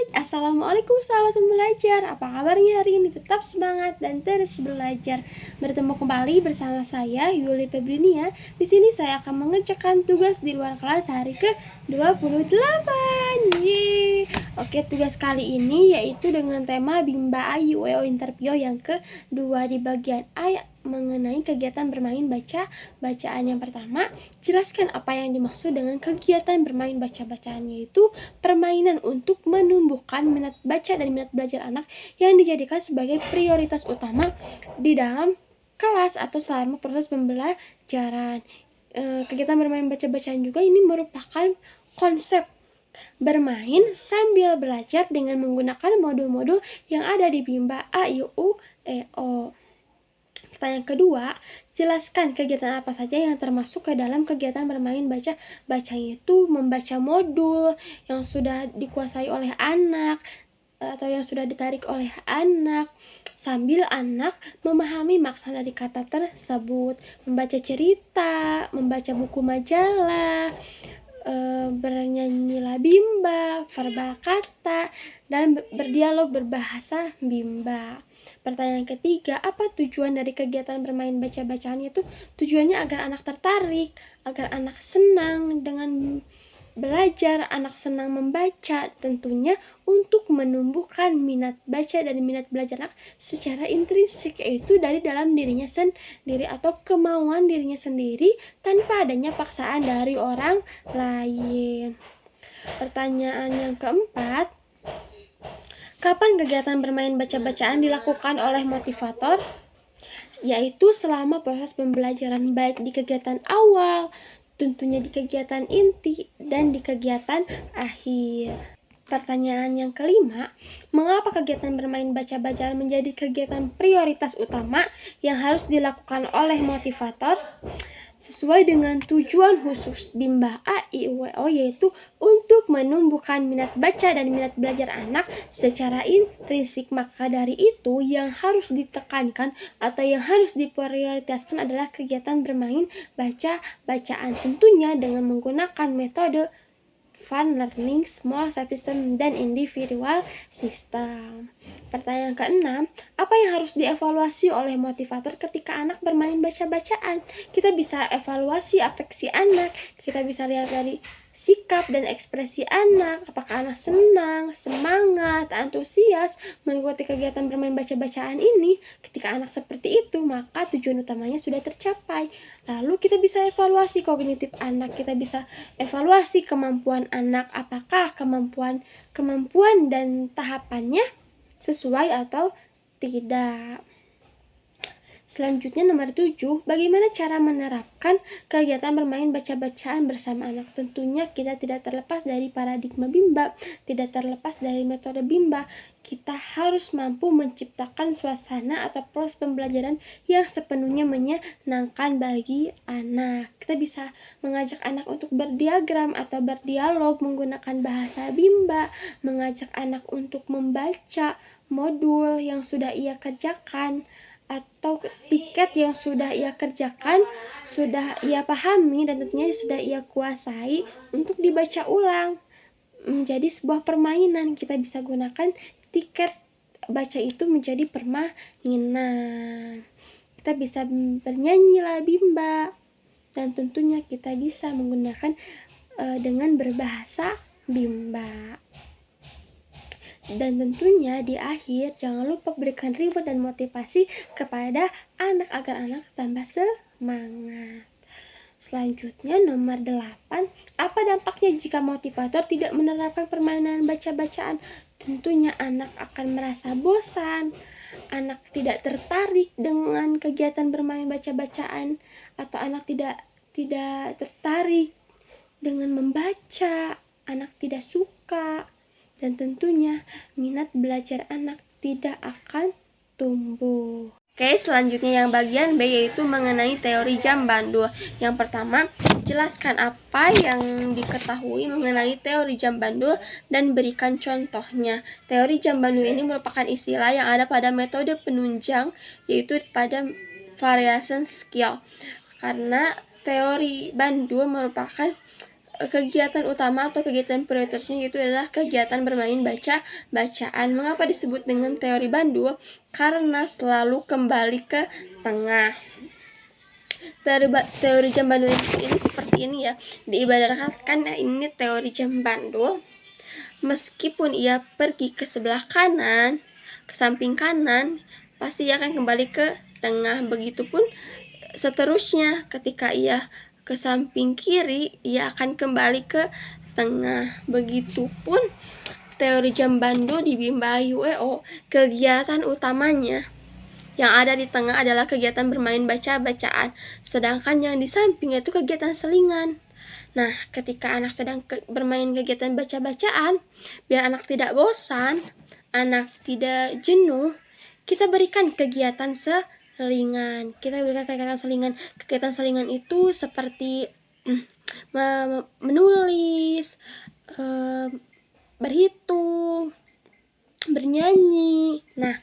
Assalamualaikum sahabat pembelajar. Apa kabarnya hari ini? Tetap semangat dan terus belajar. Bertemu kembali bersama saya Yuli Febrinia. Di sini saya akan mengerjakan tugas di luar kelas hari ke-28. Yeay. Oke, tugas kali ini yaitu dengan tema Bimba Ayu WO Interview yang kedua di bagian A mengenai kegiatan bermain baca. Bacaan yang pertama, jelaskan apa yang dimaksud dengan kegiatan bermain baca-bacaan, yaitu permainan untuk menumbuhkan minat baca dan minat belajar anak yang dijadikan sebagai prioritas utama di dalam kelas atau selama proses pembelajaran. Kegiatan bermain baca-bacaan juga ini merupakan konsep bermain sambil belajar dengan menggunakan modul-modul yang ada di Bimba A, I, U, E, O. Pertanyaan kedua, jelaskan kegiatan apa saja yang termasuk ke dalam kegiatan bermain baca. Bacanya itu membaca modul yang sudah dikuasai oleh anak atau yang sudah ditarik oleh anak, sambil anak memahami makna dari kata tersebut, membaca cerita, membaca buku majalah, bernyanyilah Bimba, verbal kata, dan berdialog berbahasa Bimba. Pertanyaan ketiga, apa tujuan dari kegiatan bermain baca-bacaan itu? Tujuannya agar anak tertarik, agar anak senang dengan belajar, anak senang membaca, tentunya untuk menumbuhkan minat baca dan minat belajar anak secara intrinsik, yaitu dari dalam dirinya sendiri atau kemauan dirinya sendiri tanpa adanya paksaan dari orang lain. Pertanyaan yang keempat, kapan kegiatan bermain baca-bacaan dilakukan oleh motivator? Yaitu selama proses pembelajaran, baik di kegiatan awal, tentunya di kegiatan inti, dan di kegiatan akhir. Pertanyaan yang kelima, mengapa kegiatan bermain baca-bacaan menjadi kegiatan prioritas utama yang harus dilakukan oleh motivator? Sesuai dengan tujuan khusus Bimba A, I, U, E, O, yaitu untuk menumbuhkan minat baca dan minat belajar anak secara intrinsik. Maka dari itu yang harus ditekankan atau yang harus diprioritaskan adalah kegiatan bermain baca-bacaan, tentunya dengan menggunakan metode fun learning, small system, dan individual system. Pertanyaan keenam, apa yang harus dievaluasi oleh motivator ketika anak bermain baca-bacaan? Kita bisa evaluasi afeksi anak, kita bisa lihat dari sikap dan ekspresi anak, apakah anak senang, semangat, antusias mengikuti kegiatan bermain baca-bacaan ini. Ketika anak seperti itu, maka tujuan utamanya sudah tercapai. Lalu kita bisa evaluasi kognitif anak, kita bisa evaluasi kemampuan anak, apakah kemampuan dan tahapannya sesuai atau tidak. Selanjutnya nomor 7, bagaimana cara menerapkan kegiatan bermain baca-bacaan bersama anak? Tentunya kita tidak terlepas dari paradigma Bimba, tidak terlepas dari metode Bimba. Kita harus mampu menciptakan suasana atau proses pembelajaran yang sepenuhnya menyenangkan bagi anak. Kita bisa mengajak anak untuk berdiagram atau berdialog menggunakan bahasa Bimba, mengajak anak untuk membaca modul yang sudah ia kerjakan, atau tiket yang sudah ia kerjakan, sudah ia pahami, dan tentunya sudah ia kuasai untuk dibaca ulang menjadi sebuah permainan. Kita bisa gunakan tiket baca itu menjadi permainan. Kita bisa bernyanyilah Bimba, dan tentunya kita bisa menggunakan dengan berbahasa Bimba. Dan tentunya di akhir jangan lupa berikan reward dan motivasi kepada anak agar anak tambah semangat. Selanjutnya nomor 8, apa dampaknya jika motivator tidak menerapkan permainan baca-bacaan? Tentunya anak akan merasa bosan, anak tidak tertarik dengan kegiatan bermain baca-bacaan, atau anak tidak tertarik dengan membaca, anak tidak suka, dan tentunya minat belajar anak tidak akan tumbuh. Oke, selanjutnya yang bagian B yaitu mengenai teori jam bandul. Yang pertama, jelaskan apa yang diketahui mengenai teori jam bandul dan berikan contohnya. Teori jam bandul ini merupakan istilah yang ada pada metode penunjang, yaitu pada variation skill. Karena teori bandul merupakan kegiatan utama atau kegiatan prioritasnya itu adalah kegiatan bermain bacaan. Mengapa disebut dengan teori Bandul? Karena selalu kembali ke tengah. Teori jam Bandul ini seperti ini ya. Diibaratkan ini teori jam Bandul. Meskipun ia pergi ke sebelah kanan, ke samping kanan, pasti ia akan kembali ke tengah. Begitupun seterusnya, ketika ia ke samping kiri, ia akan kembali ke tengah. Begitupun teori jam Bandul di Bimba UEO, kegiatan utamanya yang ada di tengah adalah kegiatan bermain bacaan, sedangkan yang di samping itu kegiatan selingan. Nah, ketika anak sedang bermain kegiatan bacaan, biar anak tidak bosan, anak tidak jenuh, kita berikan kegiatan selingan. Kegiatan selingan itu seperti menulis, berhitung, bernyanyi. Nah,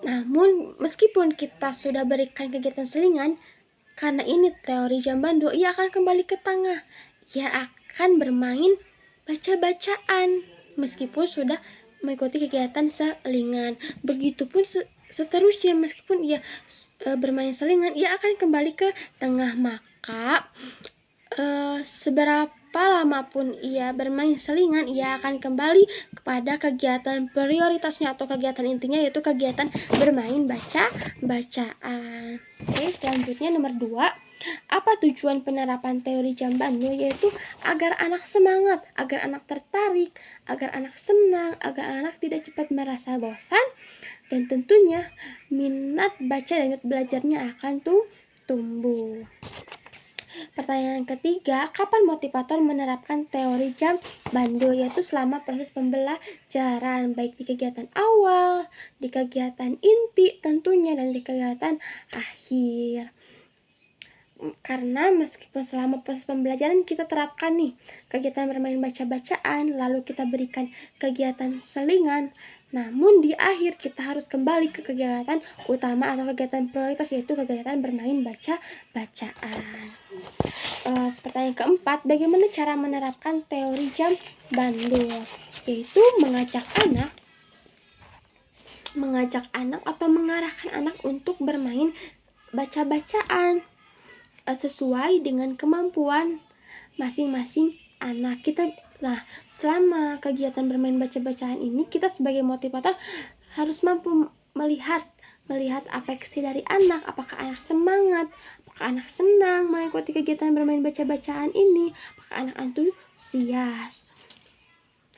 namun meskipun kita sudah berikan kegiatan selingan, karena ini teori jam Bandul, ia akan kembali ke tengah. Ia akan bermain bacaan meskipun sudah mengikuti kegiatan selingan. Begitupun seterusnya, meskipun ia bermain selingan, ia akan kembali ke tengah. Maka seberapa lama pun ia bermain selingan, ia akan kembali kepada kegiatan prioritasnya atau kegiatan intinya, yaitu kegiatan bermain bacaan. Oke, selanjutnya nomor 2. Apa tujuan penerapan teori jam Bandul? Yaitu agar anak semangat, agar anak tertarik, agar anak senang, agar anak tidak cepat merasa bosan, dan tentunya minat baca dan minat belajarnya akan tumbuh. Pertanyaan ketiga, kapan motivator menerapkan teori jam Bandul? Yaitu selama proses pembelajaran, baik di kegiatan awal, di kegiatan inti tentunya, dan di kegiatan akhir. Karena meskipun selama proses pembelajaran kita terapkan nih kegiatan bermain bacaan, lalu kita berikan kegiatan selingan, namun di akhir kita harus kembali ke kegiatan utama atau kegiatan prioritas, yaitu kegiatan bermain bacaan. Pertanyaan keempat, bagaimana cara menerapkan teori jam Bandul? Yaitu mengajak anak atau mengarahkan anak untuk bermain bacaan sesuai dengan kemampuan masing-masing anak. Selama kegiatan bermain bacaan ini, kita sebagai motivator harus mampu melihat afeksi dari anak, apakah anak semangat, apakah anak senang mengikuti kegiatan bermain bacaan ini, apakah anak antusias.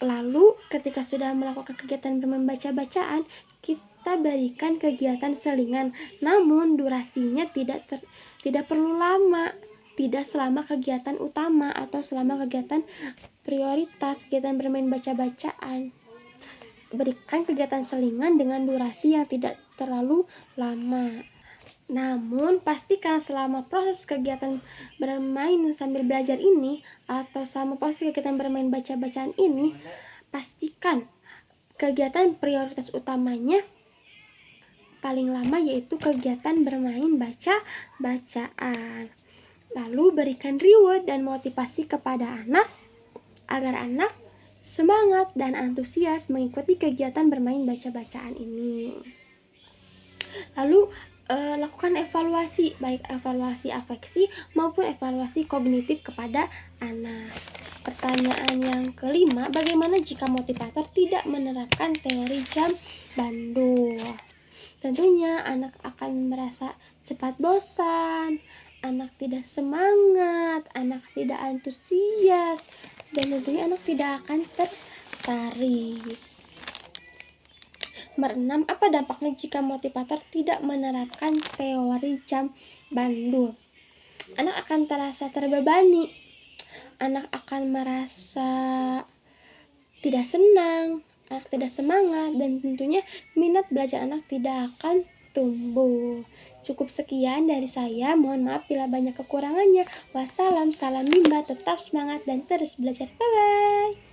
Lalu ketika sudah melakukan kegiatan bermain bacaan, kita berikan kegiatan selingan, namun durasinya tidak perlu lama, tidak selama kegiatan utama atau selama kegiatan prioritas, kegiatan bermain bacaan. Berikan kegiatan selingan dengan durasi yang tidak terlalu lama. Namun pastikan selama proses kegiatan bermain sambil belajar ini atau selama proses kegiatan bermain bacaan ini, pastikan kegiatan prioritas utamanya paling lama, yaitu kegiatan bermain bacaan. Lalu berikan reward dan motivasi kepada anak agar anak semangat dan antusias mengikuti kegiatan bermain bacaan ini. Lalu lakukan evaluasi, baik evaluasi afeksi maupun evaluasi kognitif kepada anak. Pertanyaan yang kelima, bagaimana jika motivator tidak menerapkan teori jam Bandul? Tentunya anak akan merasa cepat bosan, anak tidak semangat, anak tidak antusias, dan tentunya anak tidak akan tertarik. Nomor 6, apa dampaknya jika motivator tidak menerapkan teori jam Bandul? Anak akan terasa terbebani, anak akan merasa tidak senang, anak tidak semangat, dan tentunya minat belajar anak tidak akan tumbuh. Cukup sekian dari saya, mohon maaf bila banyak kekurangannya. Wassalam, salam Bimba, tetap semangat dan terus belajar. Bye-bye.